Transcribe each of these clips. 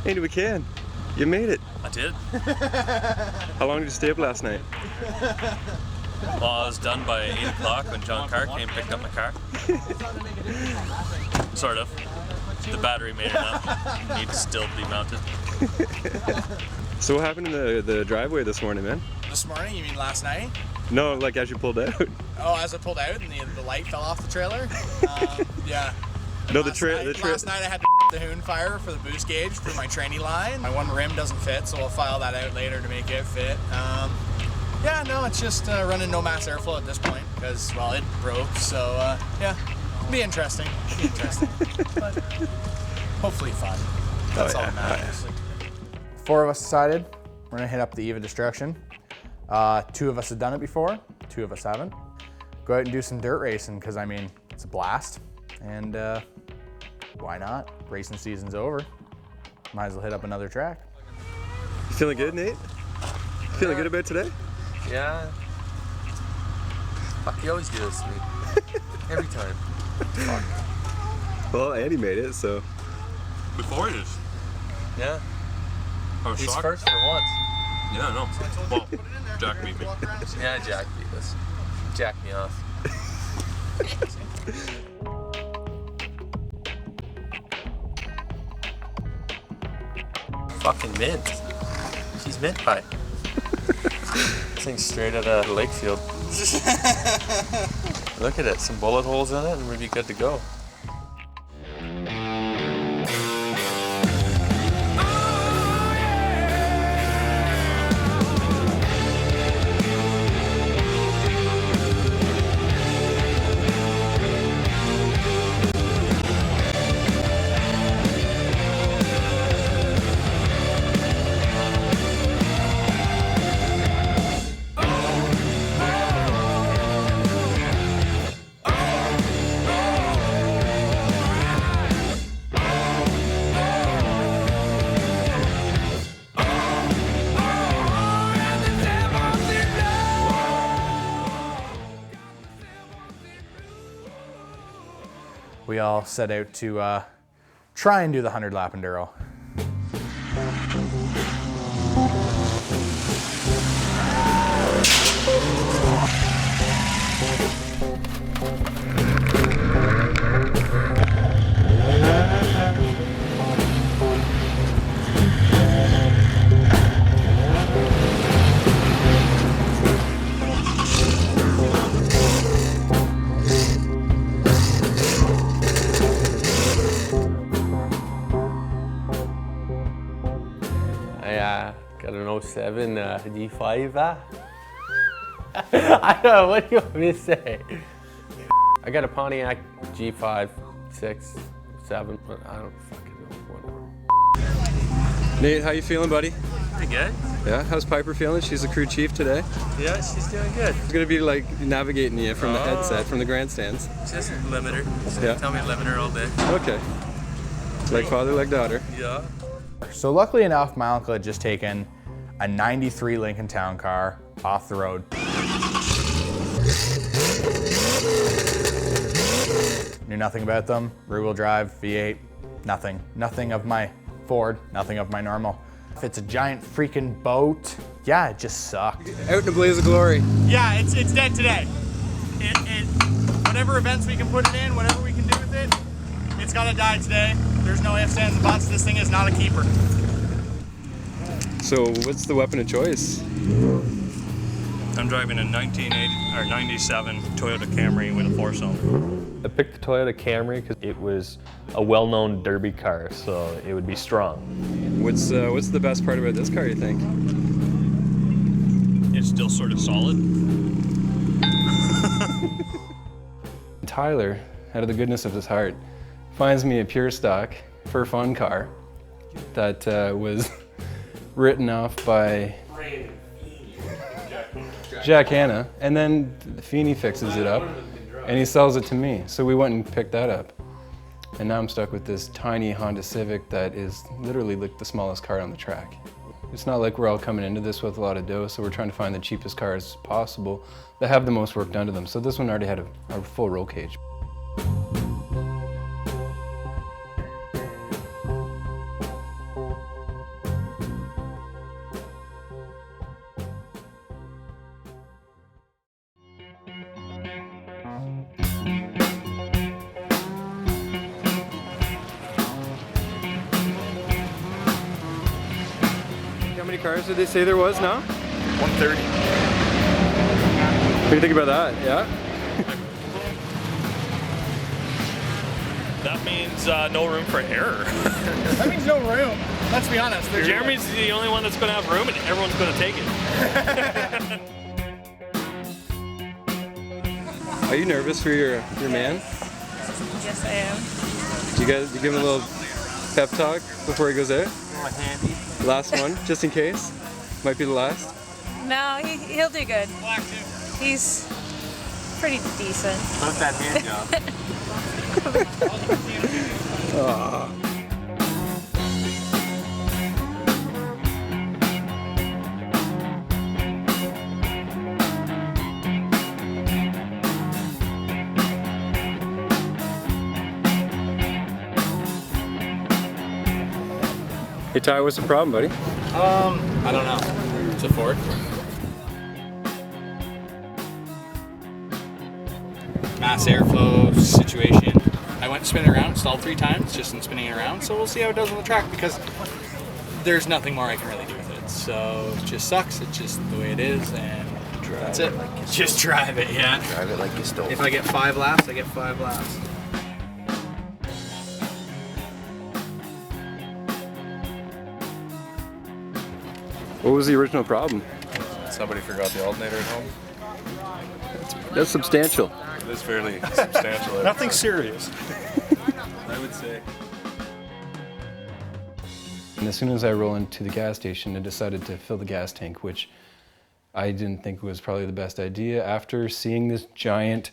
Andy, we can. You made it. I did. How long did you stay up last night? Well, I was done by 8 o'clock when John Carr came and picked up my car. Sort of. The battery made enough. Needs to still be mounted. So what happened in the driveway this morning, man? This morning? You mean last night? No, like as you pulled out. Oh, as I pulled out and the light fell off the trailer? Yeah. No, Last night I had to the Hoon fire for the boost gauge for my tranny line. My one rim doesn't fit, so I'll file that out later to make it fit. Yeah, no, it's just running no mass airflow at this point because, well, it broke. So, yeah, it'll be interesting. But hopefully fun. That's all that matters. 4 of us decided we're gonna hit up the Eve of Destruction. 2 of us have done it before, 2 of us haven't. Go out and do some dirt racing because, I mean, it's a blast. And why not? Racing season's over. Might as well hit up another track. You feeling good, Nate? Feeling good about today? Yeah. Fuck, you always do this to me. Every time. Fuck. Well, Andy made it, so. Before it is. Yeah. I was He's shocked. first for once. Yeah, no. Well, Jack beat me. Yeah, Jack beat us. Jack me off. Fucking mint. She's mint pie. This thing's straight out of Lakefield. Look at it, some bullet holes in it and we'd be good to go. We all set out to try and do the 100 lap enduro. Got an 07 G5. I don't know, what do you want me to say? I got a Pontiac G5, 6, 7, I don't fucking know. Whatever. Nate, how you feeling, buddy? Pretty good. Yeah, how's Piper feeling? She's the crew chief today. Yeah, she's doing good. She's gonna be like navigating you from the headset, from the grandstands. Just limiter. Yeah. Tell me limiter all day. Okay. Like father, like daughter. Yeah. So luckily enough, my uncle had just taken a 93 Lincoln Town Car off the road. Knew nothing about them, rear-wheel drive, V8, nothing. Nothing of my Ford, nothing of my normal. If it's a giant freaking boat, yeah, it just sucked. Out in a blaze of glory. Yeah, it's dead today. Whatever events we can put it in, whatever we can do with it, it's gotta die today. There's no ifs, ands, and buts. This thing is not a keeper. So what's the weapon of choice? I'm driving a 97 Toyota Camry with a 4-cylinder. I picked the Toyota Camry because it was a well-known derby car, so it would be strong. What's the best part about this car, you think? It's still sort of solid. Tyler, out of the goodness of his heart, finds me a pure stock for fun car that was written off by Jack Hanna, and then Feeney fixes it up and he sells it to me. So we went and picked that up. And now I'm stuck with this tiny Honda Civic that is literally like the smallest car on the track. It's not like we're all coming into this with a lot of dough, so we're trying to find the cheapest cars possible that have the most work done to them. So this one already had a full roll cage. cars did they say there was now? 130. What do you think about that? Yeah? That means no room for error. That means no room. Let's be honest. Jeremy's the only one that's going to have room, and everyone's going to take it. Are you nervous for your man? Yes, I am. Do you give him a little pep talk before he goes out? Last one, just in case. Might be the last. No, he'll do good. He's pretty decent. Not that hand job. Hey Ty, what's the problem, buddy? I don't know. It's a Ford. Mass airflow situation. I went spinning around, stalled 3 times just in spinning it around, so we'll see how it does on the track because there's nothing more I can really do with it. So it just sucks, it's just the way it is, and that's it. Just drive it, yeah. Drive it like you stole. If I get 5 laps, I get 5 laps. What was the original problem? Somebody forgot the alternator at home. That's substantial. It is fairly substantial. Nothing serious. I would say. And as soon as I roll into the gas station, I decided to fill the gas tank, which I didn't think was probably the best idea after seeing this giant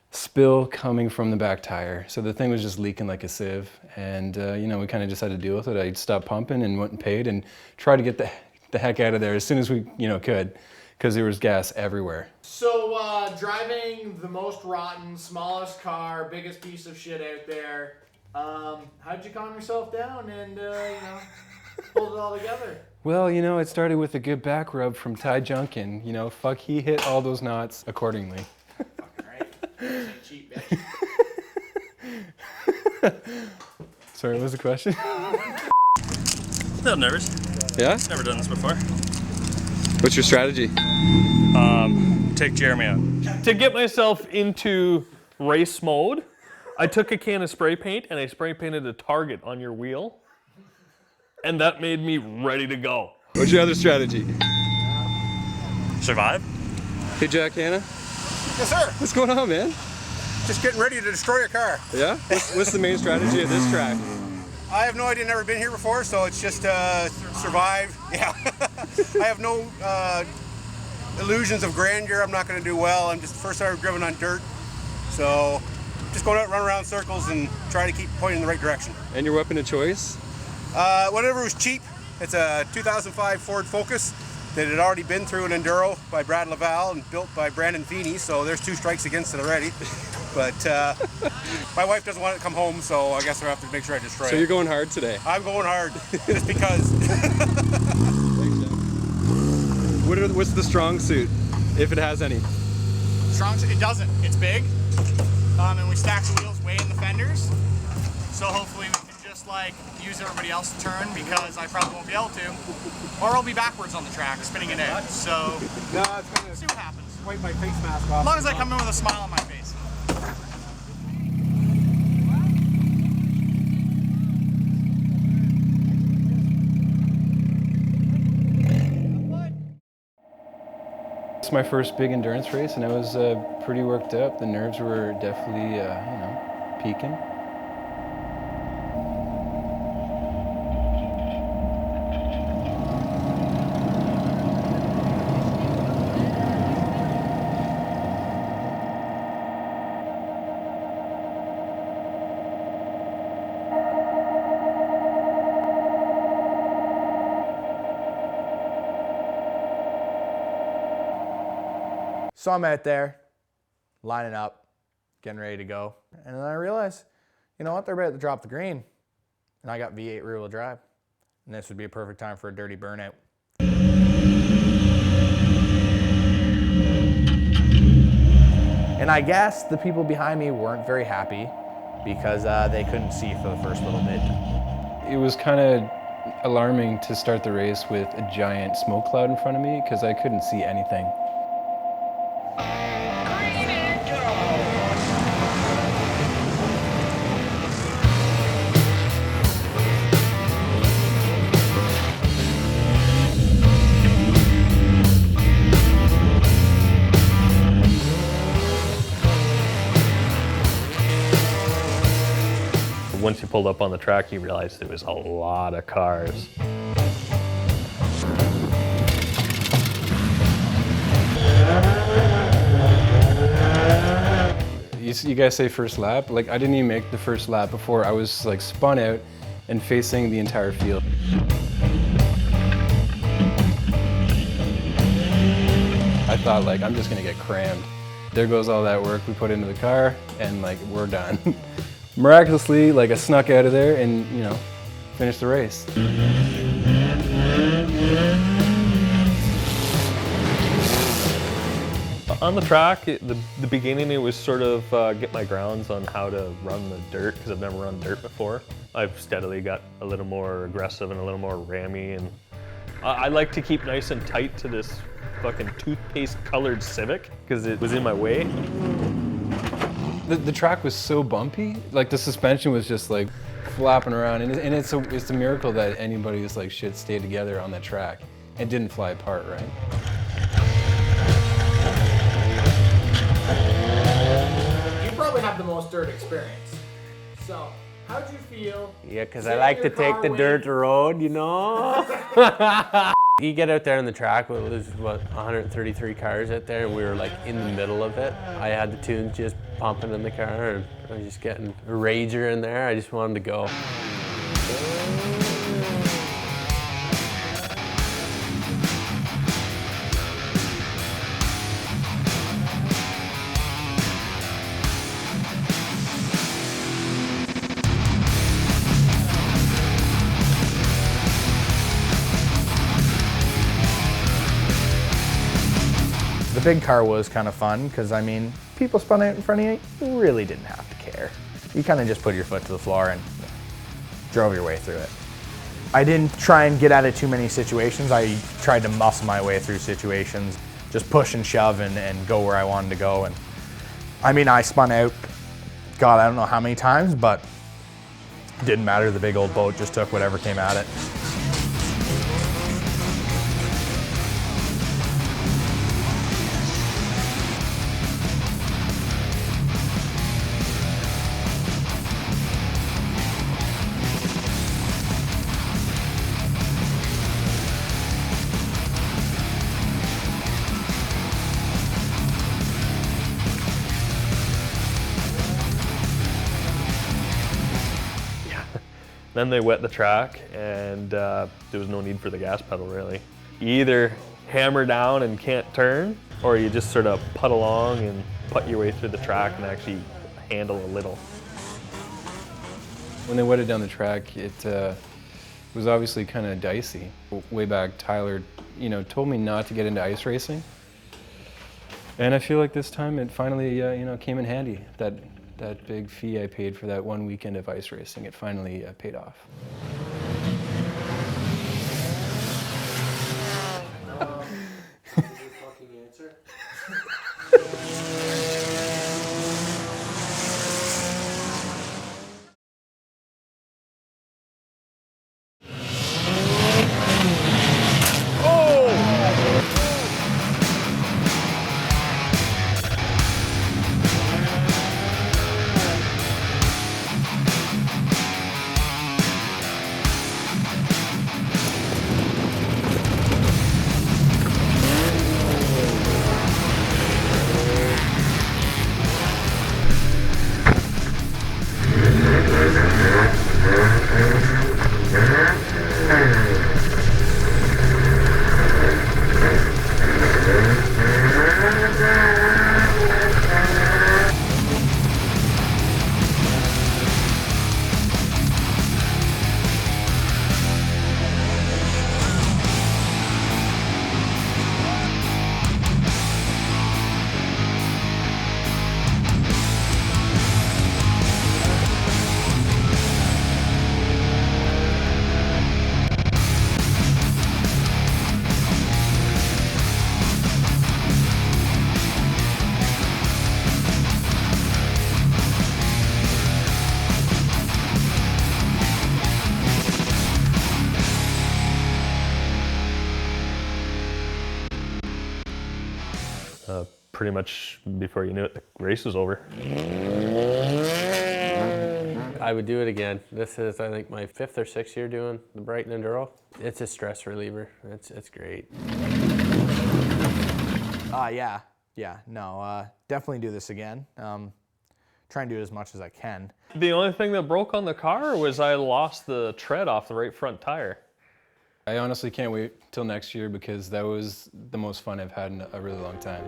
spill coming from the back tire. So the thing was just leaking like a sieve, and you know, we kind of decided to deal with it. I stopped pumping and went and paid and tried to get the heck out of there as soon as we could, because there was gas everywhere. So driving the most rotten, smallest car, biggest piece of shit out there, how'd you calm yourself down and hold it all together? Well, it started with a good back rub from Ty Junkin. Fuck, he hit all those knots accordingly. Fucking right. Cheap bitch. Sorry, what was the question? A little nervous. Yeah? Never done this before. What's your strategy? Take Jeremy out. To get myself into race mode, I took a can of spray paint and I spray painted a target on your wheel. And that made me ready to go. What's your other strategy? Survive? Hey, Jack Hanna? Yes, sir. What's going on, man? Just getting ready to destroy a car. Yeah? What's the main strategy of this track? I have no idea, never been here before, so it's just survive. Yeah. I have no illusions of grandeur. I'm not going to do well. I'm just the first time I've driven on dirt. So just going out, run around circles and try to keep pointing in the right direction. And your weapon of choice? Whatever was cheap. It's a 2005 Ford Focus that had already been through an Enduro by Brad Laval and built by Brandon Feeney, so there's 2 strikes against it already. But my wife doesn't want it to come home, so I guess I have to make sure I destroy it. So you're going hard today? I'm going hard, just because. What's the strong suit, if it has any? Strong, it doesn't. It's big. And we stack the wheels way in the fenders. So hopefully we can just use everybody else to turn, because I probably won't be able to. Or I'll be backwards on the track, spinning it out. So No, it's going to see what happens. wipe my face mask off. As long as I come in with a smile on my face. It's my first big endurance race, and I was pretty worked up. The nerves were definitely, peaking. So I'm out there, lining up, getting ready to go. And then I realized, you know what, they're about to drop the green. And I got V8 rear wheel drive. And this would be a perfect time for a dirty burnout. And I guess the people behind me weren't very happy because they couldn't see for the first little bit. It was kind of alarming to start the race with a giant smoke cloud in front of me because I couldn't see anything. Once you pulled up on the track, you realized there was a lot of cars. You guys say first lap? Like, I didn't even make the first lap before I was like spun out and facing the entire field. I thought like, I'm just gonna get crammed. There goes all that work we put into the car and like, we're done. Miraculously, like I snuck out of there and, you know, finished the race. On the track, the beginning, it was sort of get my grounds on how to run the dirt, because I've never run dirt before. I've steadily got a little more aggressive and a little more rammy, and I like to keep nice and tight to this fucking toothpaste colored Civic, because it was in my way. The track was so bumpy, like the suspension was just like flapping around, and it's a miracle that anybody's like shit stayed together on that track and didn't fly apart, right? You probably have the most dirt experience. So, how'd you feel? Yeah, because I like to take the dirt road, you know? You get out there on the track, well, there's what, 133 cars out there, and we were like in the middle of it. I had the tunes just pumping in the car, and I was just getting a rager in there. I just wanted to go. The big car was kind of fun because, I mean, people spun out in front of you, you really didn't have to care. You kind of just put your foot to the floor and drove your way through it. I didn't try and get out of too many situations. I tried to muscle my way through situations, just push and shove and go where I wanted to go. And I mean, I spun out, God, I don't know how many times, but it didn't matter. The big old boat just took whatever came at it. Then they wet the track, and there was no need for the gas pedal, really. You either hammer down and can't turn, or you just sort of putt along and putt your way through the track and actually handle a little. When they wetted down the track, it was obviously kind of dicey. Way back, Tyler, you know, told me not to get into ice racing. And I feel like this time it finally, you know, came in handy. That big fee I paid for that one weekend of ice racing, it finally paid off. pretty much before you knew it, the race was over. I would do it again. This is, I think, my 5th or 6th year doing the Brighton Enduro. It's a stress reliever. It's great. Definitely do this again. Try and do as much as I can. The only thing that broke on the car was I lost the tread off the right front tire. I honestly can't wait till next year because that was the most fun I've had in a really long time.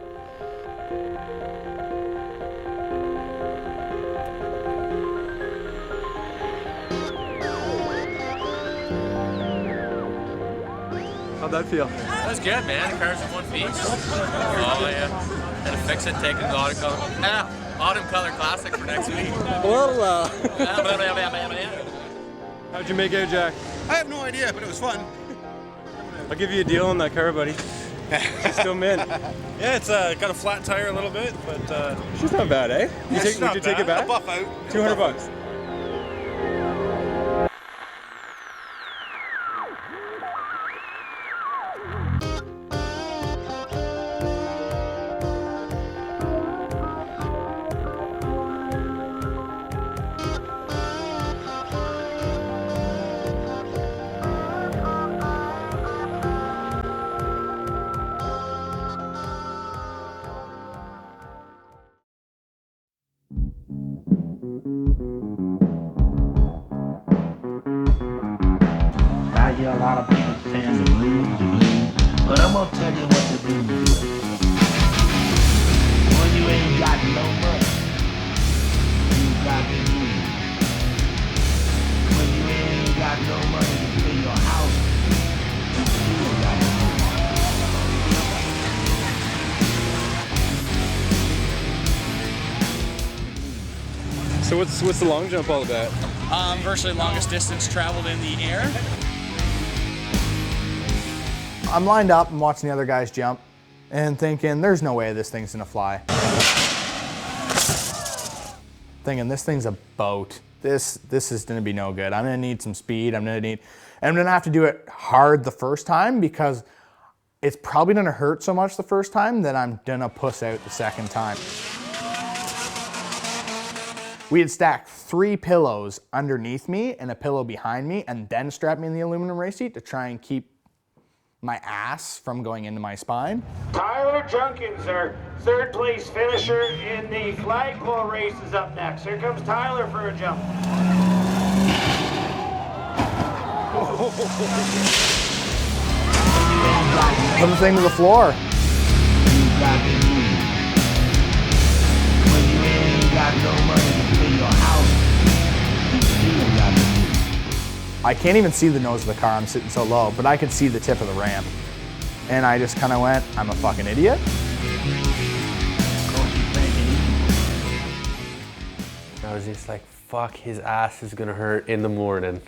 How'd that feel? That was good, man. The car's in one piece. Oh, yeah. Had to fix it, take it to the autumn color classic for next week. How'd you make out, Jack? I have no idea, but it was fun. I'll give you a deal on that car, buddy. She's still mint. Yeah, it's got a flat tire a little bit, but she's not bad, eh? Would you take it back? A buff out. $200. I hear a lot of people saying the blues, but I'm gonna tell you what the blues is. When you ain't got no money, you got the blues. When you ain't got no money to pay your house, you still got the blues. So what's the long jump all about? Virtually longest distance traveled in the air. I'm lined up and watching the other guys jump and thinking, there's no way this thing's gonna fly. Thinking this thing's a boat. This is gonna be no good. I'm gonna need some speed. I'm gonna have to do it hard the first time because it's probably gonna hurt so much the first time that I'm gonna puss out the second time. We had stacked 3 pillows underneath me and a pillow behind me and then strapped me in the aluminum race seat to try and keep my ass from going into my spine. Tyler Junkins, our third place finisher in the flagpole race, is up next. Here comes Tyler for a jump. Put the thing to the floor. When you ain't got no money to pay your house, you still got the blues. I can't even see the nose of the car, I'm sitting so low, but I could see the tip of the ramp. And I just kind of went, I'm a fucking idiot. I was just like, fuck, his ass is gonna hurt in the morning.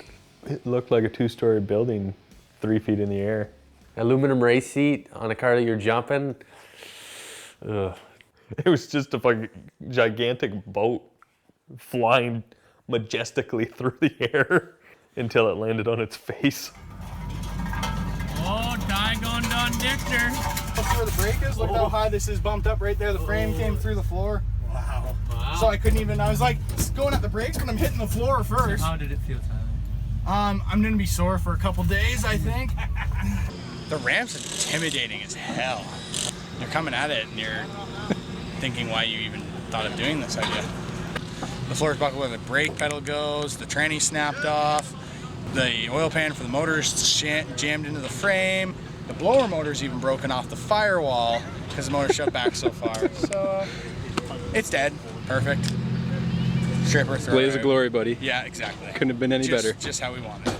It looked like a 2-story building 3 feet in the air. Aluminum race seat on a car that you're jumping. Ugh. It was just a fucking gigantic boat flying majestically through the air until it landed on its face. Oh, Digon Don Dictor. Look where the brake is, look how high this is bumped up right there. The frame came through the floor. Wow. So I couldn't even, I was like going at the brakes when I'm hitting the floor first. How did it feel, Tyler? I'm gonna be sore for a couple days, I think. The ramp's intimidating as hell. You're coming at it and you're thinking why you even thought of doing this idea. The floor's buckled where the brake pedal goes, the tranny snapped off, the oil pan for the motor's jammed into the frame, the blower motor's even broken off the firewall because the motor shoved back so far. So it's dead. Perfect. Stripper, throw Blaze it of out. glory, buddy. Yeah, exactly. Couldn't have been any better. Just how we wanted it.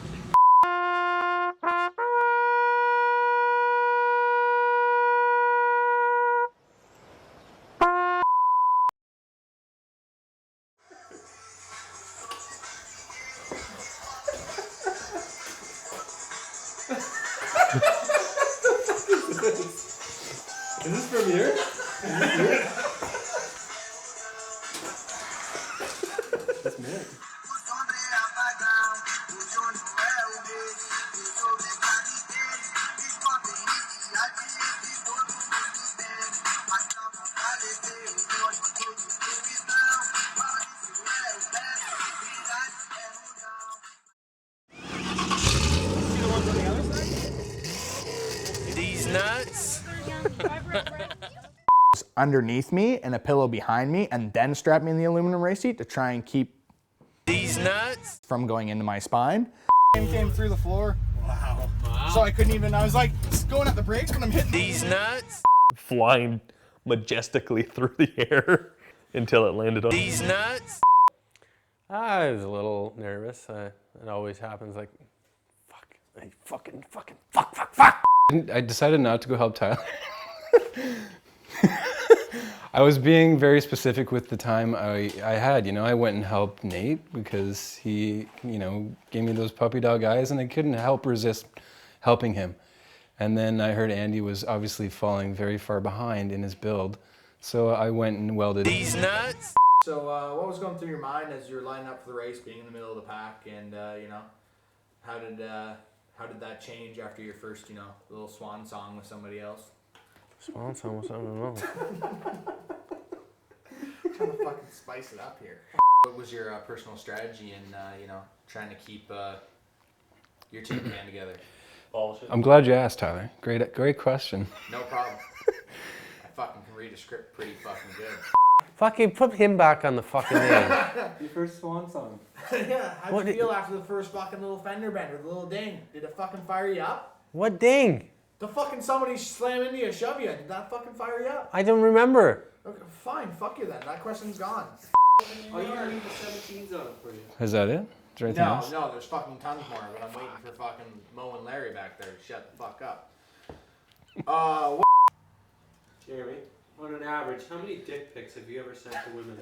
Is this from here? That's mad. underneath me and a pillow behind me, and then strapped me in the aluminum race seat to try and keep These nuts. from going into my spine. Came through the floor. Wow. So I couldn't even, I was like going at the brakes when I'm hitting These nuts. Flying majestically through the air until it landed on. These nuts. I was a little nervous. It always happens. Like, fuck. I decided not to go help Tyler. I was being very specific with the time I had. You know, I went and helped Nate because he, you know, gave me those puppy dog eyes, and I couldn't help resist helping him. And then I heard Andy was obviously falling very far behind in his build, so I went and welded. These nuts. So what was going through your mind as you were lining up for the race, being in the middle of the pack, and you know, how did that change after your first, you know, little swan song with somebody else? Swan song was something else. Trying to fucking spice it up here. What was your personal strategy in, you know, trying to keep your team band together? I'm glad you asked, Tyler. Great question. No problem. I fucking can read a script pretty fucking good. Fucking put him back on the fucking name. Your first swan song. Yeah, how'd you feel after the first fucking little fender bender, the little ding? Did it fucking fire you up? What ding? The fucking somebody slam into you, shove you. Did that fucking fire you up? I don't remember. Okay, fine, fuck you then. That question's gone. Oh, you don't need the 17s on it for you. Is that it? Is there anything else? No, there's fucking tons more, but I'm waiting for fucking Mo and Larry back there to shut the fuck up. Jeremy, on an average, how many dick pics have you ever sent to women?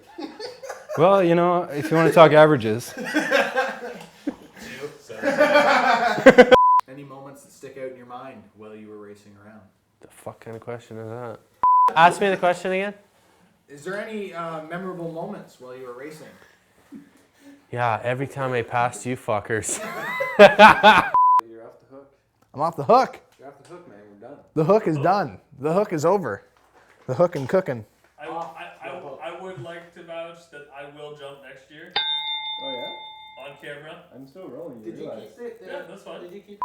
Well, you know, if you want to talk averages. Any moments that stick out in your mind while you were racing around? The fuck kind of question is that? Ask me the question again. Is there any memorable moments while you were racing? Yeah, every time I passed you fuckers. You're off the hook. I'm off the hook. You're off the hook, man. We're done. The hook is done. The hook is over. The hook and cooking. I would like to vouch that I will jump next year. Oh yeah? On camera. I'm still rolling. Did you keep it? Yeah, that's fine. Did you keep